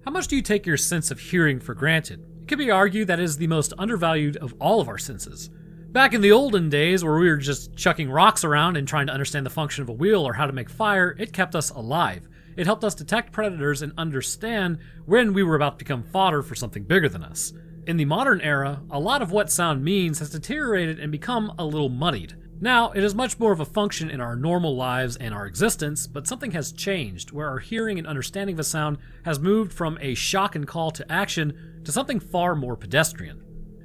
How much do you take your sense of hearing for granted? It could be argued that it is the most undervalued of all of our senses. Back in the olden days, where we were just chucking rocks around and trying to understand the function of a wheel or how to make fire, it kept us alive. It helped us detect predators and understand when we were about to become fodder for something bigger than us. In the modern era, a lot of what sound means has deteriorated and become a little muddied. Now, it is much more of a function in our normal lives and our existence, but something has changed, where our hearing and understanding of a sound has moved from a shock and call to action to something far more pedestrian.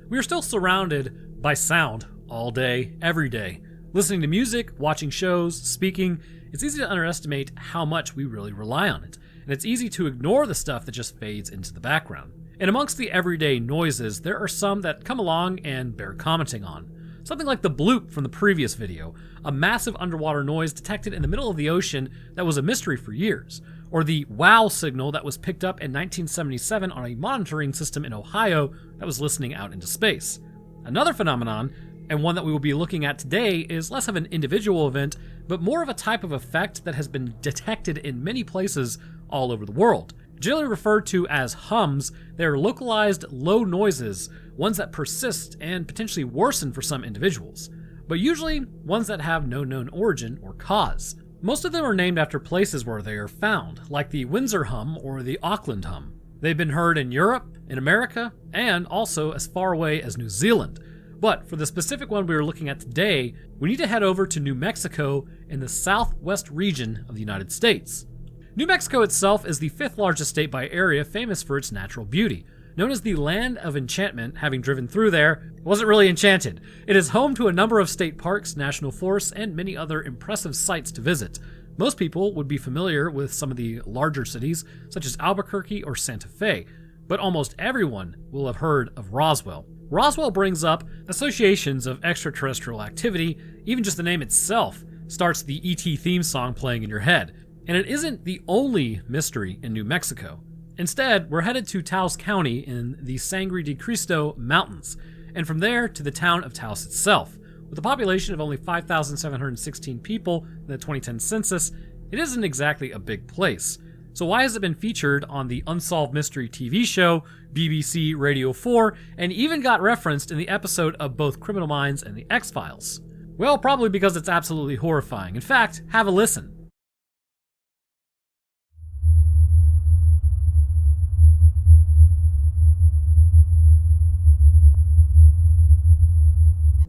We are still surrounded by sound all day, every day. Listening to music, watching shows, speaking, it's easy to underestimate how much we really rely on it, and it's easy to ignore the stuff that just fades into the background. And amongst the everyday noises, there are some that come along and bear commenting on. Something like the bloop from the previous video, a massive underwater noise detected in the middle of the ocean that was a mystery for years, or the wow signal that was picked up in 1977 on a monitoring system in Ohio that was listening out into space. Another phenomenon, and one that we will be looking at today, is less of an individual event, but more of a type of effect that has been detected in many places all over the world. Generally referred to as hums, they are localized low noises, ones that persist and potentially worsen for some individuals, but usually ones that have no known origin or cause. Most of them are named after places where they are found, like the Windsor hum or the Auckland hum. They've been heard in Europe, in America, and also as far away as New Zealand. But for the specific one we are looking at today, we need to head over to New Mexico in the southwest region of the United States. New Mexico itself is the 5th largest state by area, famous for its natural beauty. Known as the Land of Enchantment, having driven through there, it wasn't really enchanted. It is home to a number of state parks, national forests, and many other impressive sights to visit. Most people would be familiar with some of the larger cities, such as Albuquerque or Santa Fe, but almost everyone will have heard of Roswell. Roswell brings up associations of extraterrestrial activity. Even just the name itself starts the E.T. theme song playing in your head. And it isn't the only mystery in New Mexico. Instead, we're headed to Taos County in the Sangre de Cristo Mountains, and from there to the town of Taos itself. With a population of only 5,716 people in the 2010 census, it isn't exactly a big place. So why has it been featured on the Unsolved Mystery TV show, BBC Radio 4, and even got referenced in the episode of both Criminal Minds and The X-Files? Well, probably because it's absolutely horrifying. In fact, have a listen.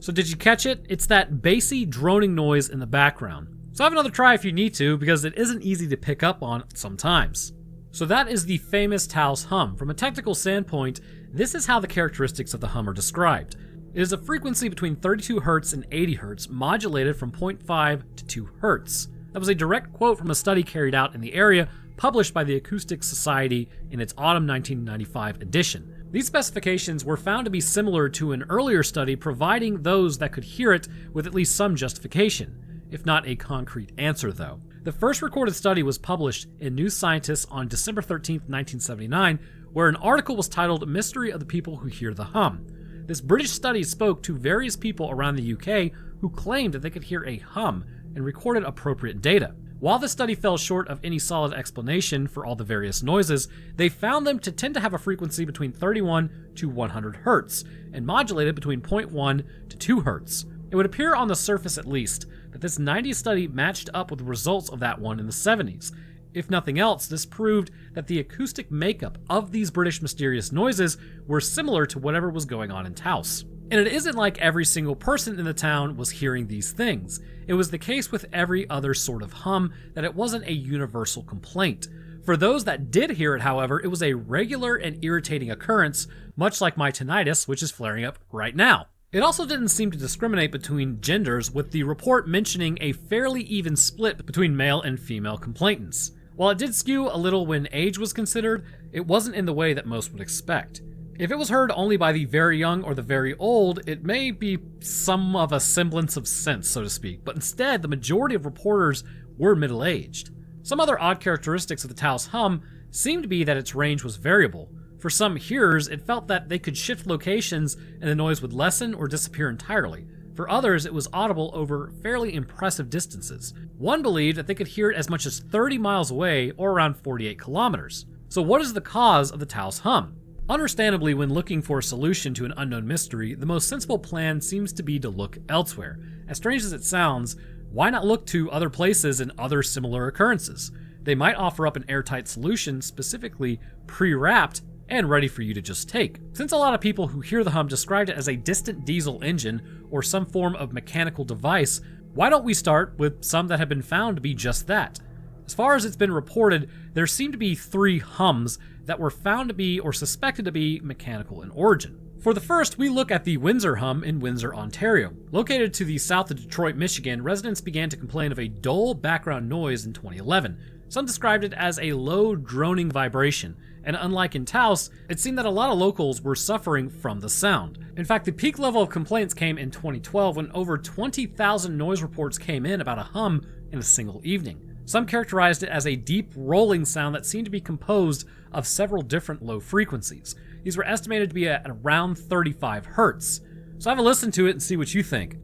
So did you catch it? It's that bassy, droning noise in the background. So have another try if you need to, because it isn't easy to pick up on sometimes. So that is the famous Taos hum. From a technical standpoint, this is how the characteristics of the hum are described. It is a frequency between 32 Hz and 80 Hz, modulated from 0.5 to 2 Hz. That was a direct quote from a study carried out in the area, published by the Acoustic Society in its autumn 1995 edition. These specifications were found to be similar to an earlier study, providing those that could hear it with at least some justification, if not a concrete answer though. The first recorded study was published in New Scientist on December 13, 1979, where an article was titled Mystery of the People Who Hear the Hum. This British study spoke to various people around the UK who claimed that they could hear a hum and recorded appropriate data. While the study fell short of any solid explanation for all the various noises, they found them to tend to have a frequency between 31 to 100 Hz, and modulated between 0.1 to 2 Hz. It would appear on the surface at least that this 90s study matched up with the results of that one in the 70s. If nothing else, this proved that the acoustic makeup of these British mysterious noises were similar to whatever was going on in Taos. And it isn't like every single person in the town was hearing these things. It was the case with every other sort of hum that it wasn't a universal complaint. For those that did hear it, however, it was a regular and irritating occurrence, much like my tinnitus, which is flaring up right now. It also didn't seem to discriminate between genders, with the report mentioning a fairly even split between male and female complainants. While it did skew a little when age was considered, it wasn't in the way that most would expect. If it was heard only by the very young or the very old, it may be some of a semblance of sense, so to speak, but instead the majority of reporters were middle-aged. Some other odd characteristics of the Taos hum seemed to be that its range was variable. For some hearers, it felt that they could shift locations and the noise would lessen or disappear entirely. For others, it was audible over fairly impressive distances. One believed that they could hear it as much as 30 miles away, or around 48 kilometers. So what is the cause of the Taos hum? Understandably, when looking for a solution to an unknown mystery, the most sensible plan seems to be to look elsewhere. As strange as it sounds, why not look to other places and other similar occurrences? They might offer up an airtight solution, specifically pre-wrapped and ready for you to just take. Since a lot of people who hear the hum described it as a distant diesel engine or some form of mechanical device, why don't we start with some that have been found to be just that? As far as it's been reported, there seem to be 3 hums that were found to be or suspected to be mechanical in origin. For the first, we look at the Windsor hum in Windsor, Ontario. Located to the south of Detroit, Michigan, residents began to complain of a dull background noise in 2011. Some described it as a low droning vibration, and unlike in Taos, it seemed that a lot of locals were suffering from the sound. In fact, the peak level of complaints came in 2012 when over 20,000 noise reports came in about a hum in a single evening. Some characterized it as a deep rolling sound that seemed to be composed of several different low frequencies. These were estimated to be at around 35 hertz. So have a listen to it and see what you think.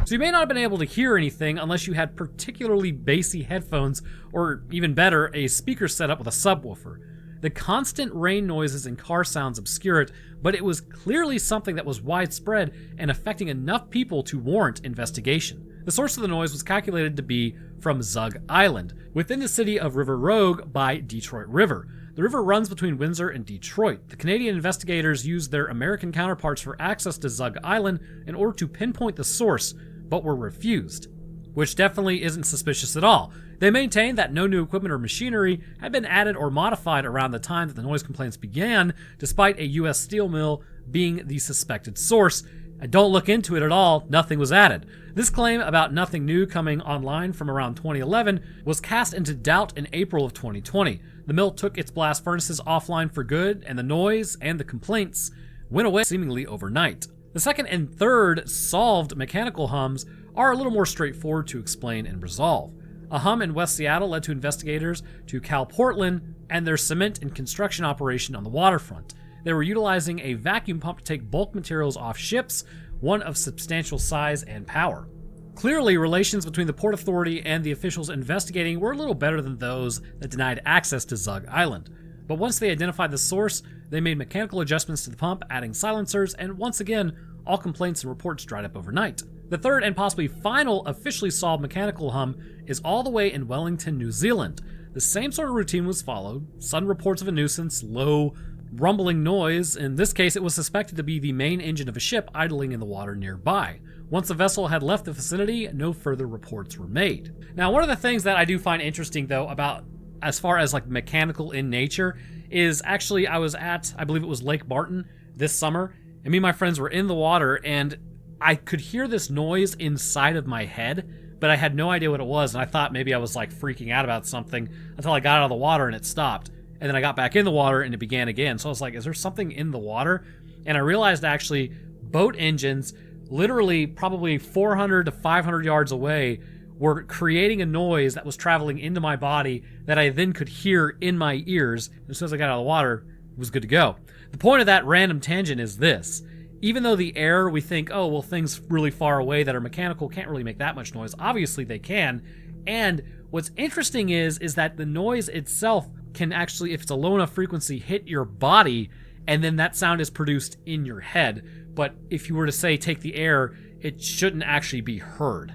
So you may not have been able to hear anything unless you had particularly bassy headphones, or even better, a speaker set up with a subwoofer. The constant rain noises and car sounds obscure it, but it was clearly something that was widespread and affecting enough people to warrant investigation. The source of the noise was calculated to be from Zug Island, within the city of River Rogue by Detroit River. The river runs between Windsor and Detroit. The Canadian investigators used their American counterparts for access to Zug Island in order to pinpoint the source, but were refused, which definitely isn't suspicious at all. They maintained that no new equipment or machinery had been added or modified around the time that the noise complaints began, despite a U.S. steel mill being the suspected source. And don't look into it at all, nothing was added. This claim about nothing new coming online from around 2011 was cast into doubt in April of 2020. The mill took its blast furnaces offline for good, and the noise and the complaints went away seemingly overnight. The second and third solved mechanical hums are a little more straightforward to explain and resolve. A hum in West Seattle led to investigators to Cal Portland and their cement and construction operation on the waterfront. They were utilizing a vacuum pump to take bulk materials off ships, one of substantial size and power. Clearly, relations between the Port Authority and the officials investigating were a little better than those that denied access to Zug Island. But once they identified the source, they made mechanical adjustments to the pump, adding silencers, and once again, all complaints and reports dried up overnight. The third and possibly final officially solved mechanical hum is all the way in Wellington, New Zealand. The same sort of routine was followed. Sudden reports of a nuisance, low, rumbling noise. In this case, it was suspected to be the main engine of a ship idling in the water nearby. Once the vessel had left the vicinity, no further reports were made. Now, one of the things that I do find interesting, though, about as far as like mechanical in nature is actually I was at, I believe it was Lake Barton this summer, and me and my friends were in the water, and I could hear this noise inside of my head, but I had no idea what it was, and I thought maybe I was like freaking out about something until I got out of the water and it stopped. And then I got back in the water and it began again. So I was like, is there something in the water? And I realized actually boat engines literally probably 400 to 500 yards away were creating a noise that was traveling into my body that I then could hear in my ears. And as soon as I got out of the water, it was good to go. The point of that random tangent is this. Even though the air, we think, oh, well, things really far away that are mechanical can't really make that much noise. Obviously, they can. And what's interesting is that the noise itself can actually, if it's a low enough frequency, hit your body, and then that sound is produced in your head. But if you were to say, take the air, it shouldn't actually be heard.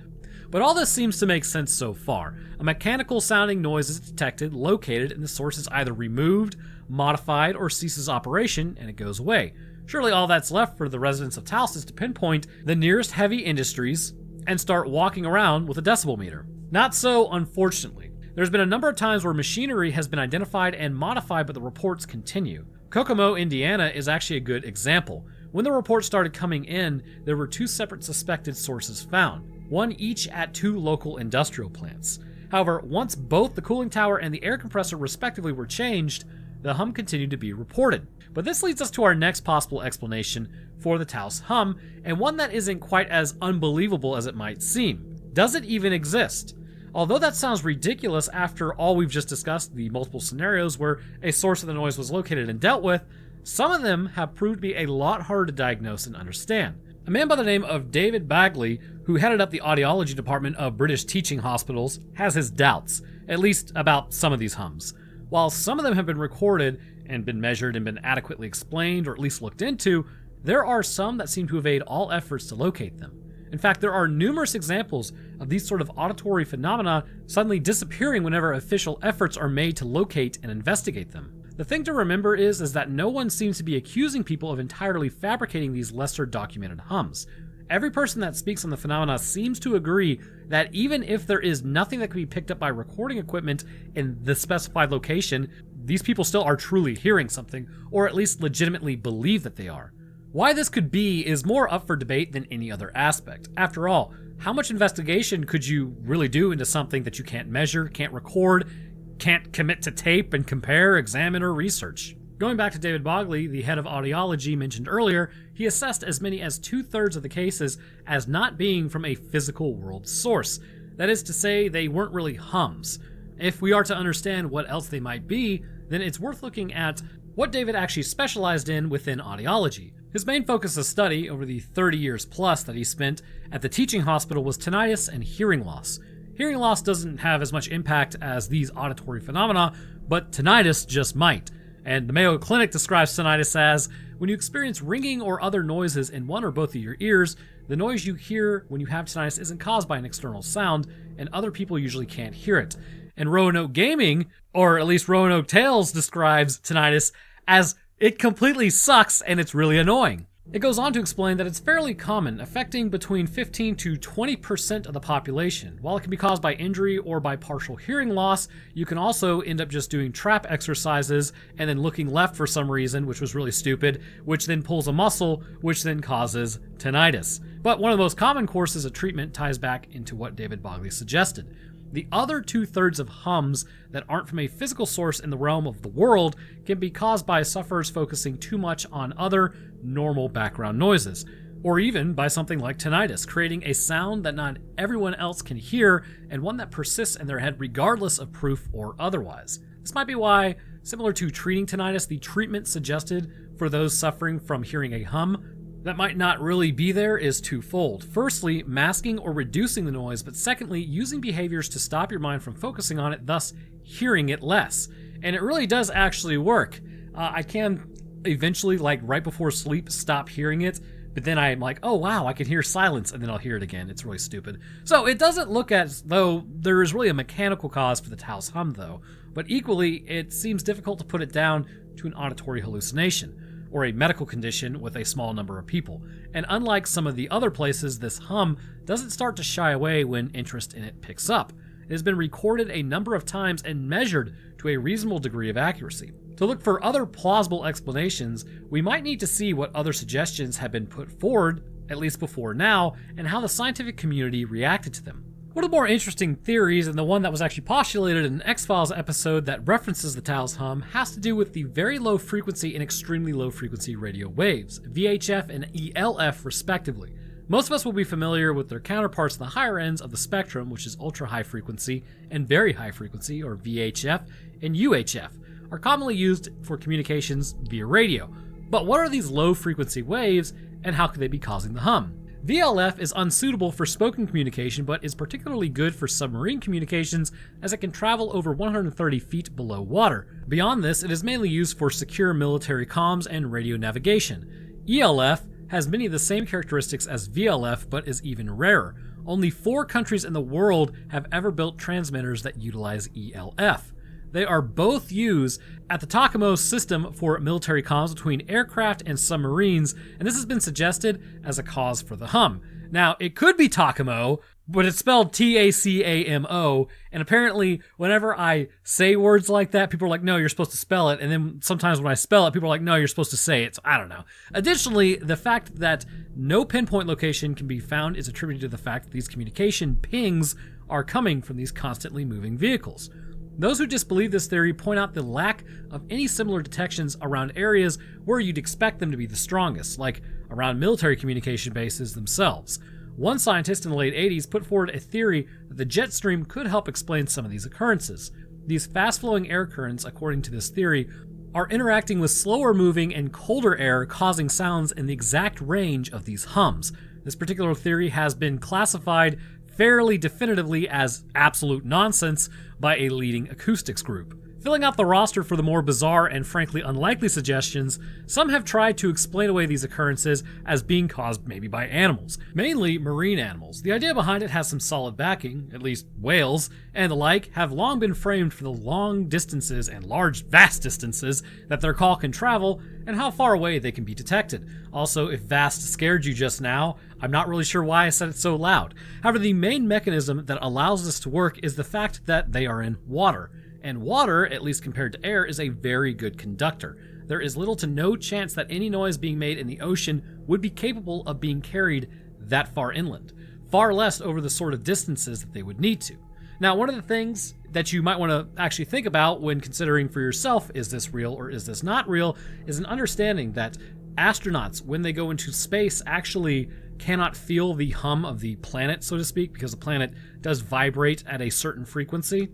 But all this seems to make sense so far. A mechanical sounding noise is detected, located, and the source is either removed, modified, or ceases operation, and it goes away. Surely all that's left for the residents of Taos is to pinpoint the nearest heavy industries and start walking around with a decibel meter. Not so, unfortunately. There's been a number of times where machinery has been identified and modified, but the reports continue. Kokomo, Indiana is actually a good example. When the reports started coming in, there were two separate suspected sources found, one each at two local industrial plants. However, once both the cooling tower and the air compressor respectively were changed, the hum continued to be reported. But this leads us to our next possible explanation for the Taos hum, and one that isn't quite as unbelievable as it might seem. Does it even exist? Although that sounds ridiculous after all we've just discussed, the multiple scenarios where a source of the noise was located and dealt with, some of them have proved to be a lot harder to diagnose and understand. A man by the name of David Bagley, who headed up the audiology department of British teaching hospitals, has his doubts, at least about some of these hums. While some of them have been recorded and been measured and been adequately explained or at least looked into, there are some that seem to evade all efforts to locate them. In fact, there are numerous examples of these sort of auditory phenomena suddenly disappearing whenever official efforts are made to locate and investigate them. The thing to remember is that no one seems to be accusing people of entirely fabricating these lesser documented hums. Every person that speaks on the phenomena seems to agree that even if there is nothing that can be picked up by recording equipment in the specified location, these people still are truly hearing something, or at least legitimately believe that they are. Why this could be is more up for debate than any other aspect. After all, how much investigation could you really do into something that you can't measure, can't record, can't commit to tape and compare, examine, or research? Going back to David Bagley, the head of audiology mentioned earlier, he assessed as many as 2/3 of the cases as not being from a physical world source. That is to say, they weren't really hums. If we are to understand what else they might be, then it's worth looking at what David actually specialized in within audiology. His main focus of study over the 30 years plus that he spent at the teaching hospital was tinnitus and hearing loss. Hearing loss doesn't have as much impact as these auditory phenomena, but tinnitus just might. And the Mayo Clinic describes tinnitus as when you experience ringing or other noises in one or both of your ears, the noise you hear when you have tinnitus isn't caused by an external sound, and other people usually can't hear it. And Roanoke Gaming, or at least Roanoke Tales, describes tinnitus as it completely sucks and it's really annoying. It goes on to explain that it's fairly common, affecting between 15 to 20% of the population. While it can be caused by injury or by partial hearing loss, you can also end up just doing trap exercises and then looking left for some reason, which was really stupid, which then pulls a muscle, which then causes tinnitus. But one of the most common courses of treatment ties back into what David Bagley suggested. The other 2/3 of hums that aren't from a physical source in the realm of the world can be caused by sufferers focusing too much on other normal background noises, or even by something like tinnitus, creating a sound that not everyone else can hear and one that persists in their head regardless of proof or otherwise. This might be why, similar to treating tinnitus, the treatment suggested for those suffering from hearing a hum that might not really be there is twofold. Firstly, masking or reducing the noise, but secondly, using behaviors to stop your mind from focusing on it, thus hearing it less. And it really does actually work. I can eventually, like right before sleep, stop hearing it, but then I'm like, oh wow, I can hear silence, and then I'll hear it again. It's really stupid. So it doesn't look as though there is really a mechanical cause for the Taos hum though, but equally, it seems difficult to put it down to an auditory hallucination, or a medical condition with a small number of people. And unlike some of the other places, this hum doesn't start to shy away when interest in it picks up. It has been recorded a number of times and measured to a reasonable degree of accuracy. To look for other plausible explanations, we might need to see what other suggestions have been put forward, at least before now, and how the scientific community reacted to them. One of the more interesting theories, and the one that was actually postulated in an X-Files episode that references the Taos hum, has to do with the very low frequency and extremely low frequency radio waves, VHF and ELF respectively. Most of us will be familiar with their counterparts in the higher ends of the spectrum, which is ultra high frequency and very high frequency, or VHF, and UHF, are commonly used for communications via radio. But what are these low frequency waves, and how could they be causing the hum? VLF is unsuitable for spoken communication, but is particularly good for submarine communications as it can travel over 130 feet below water. Beyond this, it is mainly used for secure military comms and radio navigation. ELF has many of the same characteristics as VLF, but is even rarer. Only 4 countries in the world have ever built transmitters that utilize ELF. They are both used at the Takamo system for military comms between aircraft and submarines, and this has been suggested as a cause for the hum. Now, it could be Takamo, but it's spelled Tacamo, and apparently whenever I say words like that, people are like, no, you're supposed to spell it, and then sometimes when I spell it, people are like, no, you're supposed to say it, so I don't know. Additionally, the fact that no pinpoint location can be found is attributed to the fact that these communication pings are coming from these constantly moving vehicles. Those who disbelieve this theory point out the lack of any similar detections around areas where you'd expect them to be the strongest, like around military communication bases themselves. One scientist in the late 80s put forward a theory that the jet stream could help explain some of these occurrences. These fast-flowing air currents, according to this theory, are interacting with slower moving and colder air, causing sounds in the exact range of these hums. This particular theory has been classified fairly definitively as absolute nonsense by a leading acoustics group. Filling out the roster for the more bizarre and frankly unlikely suggestions, some have tried to explain away these occurrences as being caused maybe by animals, mainly marine animals. The idea behind it has some solid backing, at least whales and the like have long been framed for the long distances and large, vast distances that their call can travel and how far away they can be detected. Also, if vast scared you just now, I'm not really sure why I said it so loud. However, the main mechanism that allows this to work is the fact that they are in water. And water, at least compared to air, is a very good conductor. There is little to no chance that any noise being made in the ocean would be capable of being carried that far inland, far less over the sort of distances that they would need to. Now, one of the things that you might want to actually think about when considering for yourself, is this real or is this not real, is an understanding that astronauts, when they go into space, actually cannot feel the hum of the planet, so to speak, because the planet does vibrate at a certain frequency.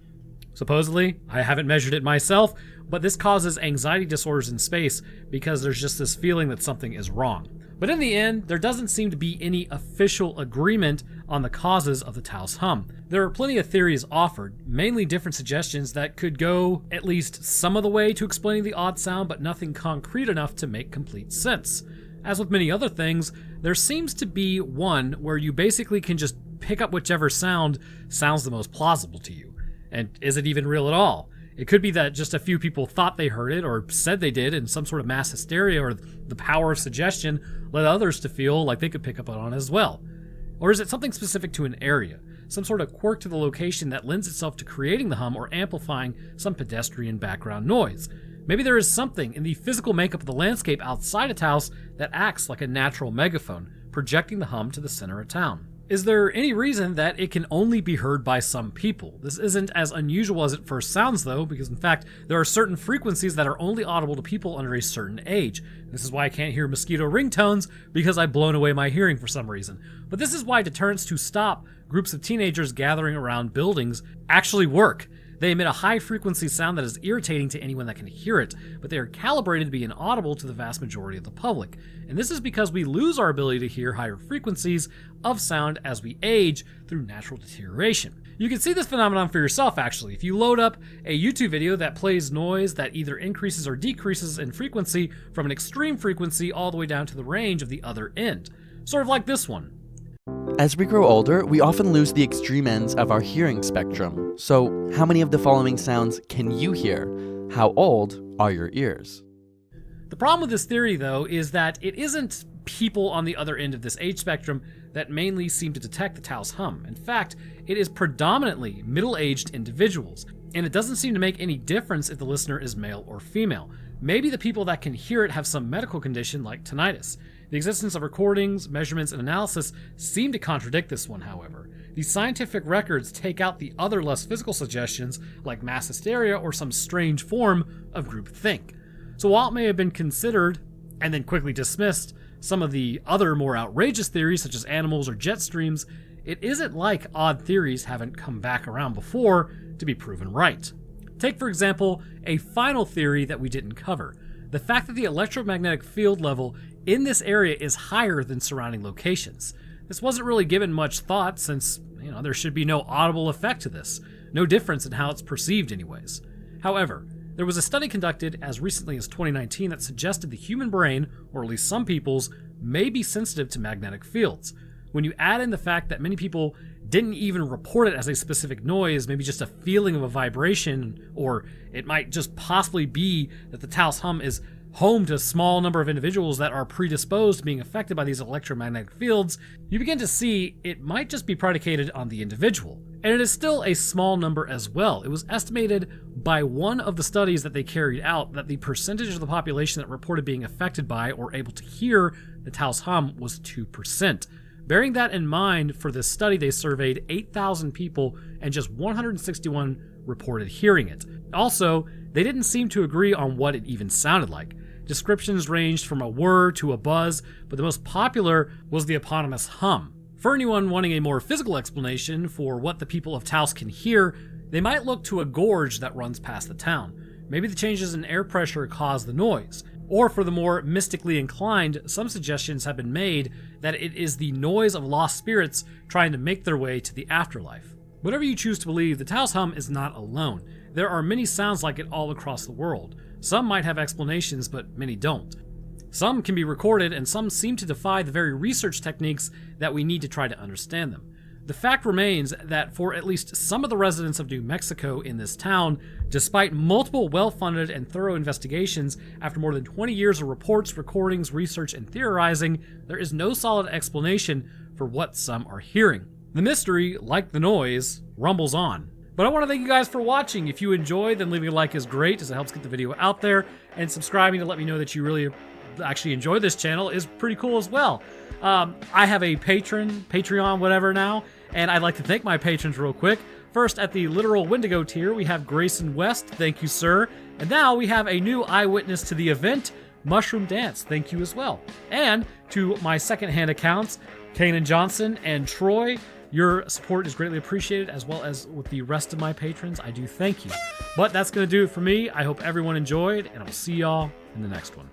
Supposedly, I haven't measured it myself, but this causes anxiety disorders in space because there's just this feeling that something is wrong. But in the end, there doesn't seem to be any official agreement on the causes of the Taos hum. There are plenty of theories offered, mainly different suggestions that could go at least some of the way to explaining the odd sound, but nothing concrete enough to make complete sense. As with many other things, there seems to be one where you basically can just pick up whichever sound sounds the most plausible to you. And is it even real at all? It could be that just a few people thought they heard it or said they did, and some sort of mass hysteria or the power of suggestion led others to feel like they could pick up on it as well. Or is it something specific to an area? Some sort of quirk to the location that lends itself to creating the hum or amplifying some pedestrian background noise? Maybe there is something in the physical makeup of the landscape outside of Taos that acts like a natural megaphone, projecting the hum to the center of town. Is there any reason that it can only be heard by some people? This isn't as unusual as it first sounds, though, because in fact, there are certain frequencies that are only audible to people under a certain age. This is why I can't hear mosquito ringtones, because I've blown away my hearing for some reason. But this is why deterrents to stop groups of teenagers gathering around buildings actually work. They emit a high-frequency sound that is irritating to anyone that can hear it, but they are calibrated to be inaudible to the vast majority of the public. And this is because we lose our ability to hear higher frequencies of sound as we age through natural deterioration. You can see this phenomenon for yourself, actually. If you load up a YouTube video that plays noise that either increases or decreases in frequency from an extreme frequency all the way down to the range of the other end. Sort of like this one. As we grow older, we often lose the extreme ends of our hearing spectrum. So, how many of the following sounds can you hear? How old are your ears? The problem with this theory, though, is that it isn't people on the other end of this age spectrum that mainly seem to detect the Taos hum. In fact, it is predominantly middle-aged individuals, and it doesn't seem to make any difference if the listener is male or female. Maybe the people that can hear it have some medical condition like tinnitus. The existence of recordings, measurements, and analysis seem to contradict this one, however. These scientific records take out the other less physical suggestions like mass hysteria or some strange form of groupthink. So while it may have been considered and then quickly dismissed some of the other more outrageous theories such as animals or jet streams, it isn't like odd theories haven't come back around before to be proven right. Take, for example, a final theory that we didn't cover. The fact that the electromagnetic field level in this area is higher than surrounding locations. This wasn't really given much thought since, there should be no audible effect to this. No difference in how it's perceived anyways. However, there was a study conducted as recently as 2019 that suggested the human brain, or at least some people's, may be sensitive to magnetic fields. When you add in the fact that many people didn't even report it as a specific noise, maybe just a feeling of a vibration, or it might just possibly be that the Taos hum is home to a small number of individuals that are predisposed to being affected by these electromagnetic fields, you begin to see it might just be predicated on the individual. And it is still a small number as well. It was estimated by one of the studies that they carried out that the percentage of the population that reported being affected by or able to hear the Taos hum was 2%. Bearing that in mind, for this study, they surveyed 8,000 people and just 161 reported hearing it. Also, they didn't seem to agree on what it even sounded like. Descriptions ranged from a whir to a buzz, but the most popular was the eponymous hum. For anyone wanting a more physical explanation for what the people of Taos can hear, they might look to a gorge that runs past the town. Maybe the changes in air pressure cause the noise. Or for the more mystically inclined, some suggestions have been made that it is the noise of lost spirits trying to make their way to the afterlife. Whatever you choose to believe, the Taos hum is not alone. There are many sounds like it all across the world. Some might have explanations, but many don't. Some can be recorded, and some seem to defy the very research techniques that we need to try to understand them. The fact remains that for at least some of the residents of New Mexico in this town, despite multiple well-funded and thorough investigations, after more than 20 years of reports, recordings, research, and theorizing, there is no solid explanation for what some are hearing. The mystery, like the noise, rumbles on. But I want to thank you guys for watching. If you enjoyed, then leaving a like is great, as it helps get the video out there, and subscribing to let me know that you really actually enjoy this channel is pretty cool as well. I have a Patreon, whatever now, and I'd like to thank my patrons real quick. First, at the literal Wendigo tier, we have Grayson West. Thank you, sir. And now we have a new eyewitness to the event, Mushroom Dance. Thank you as well. And to my secondhand accounts, Kanan Johnson and Troy, your support is greatly appreciated, as well as with the rest of my patrons. I do thank you. But that's going to do it for me. I hope everyone enjoyed, and I'll see y'all in the next one.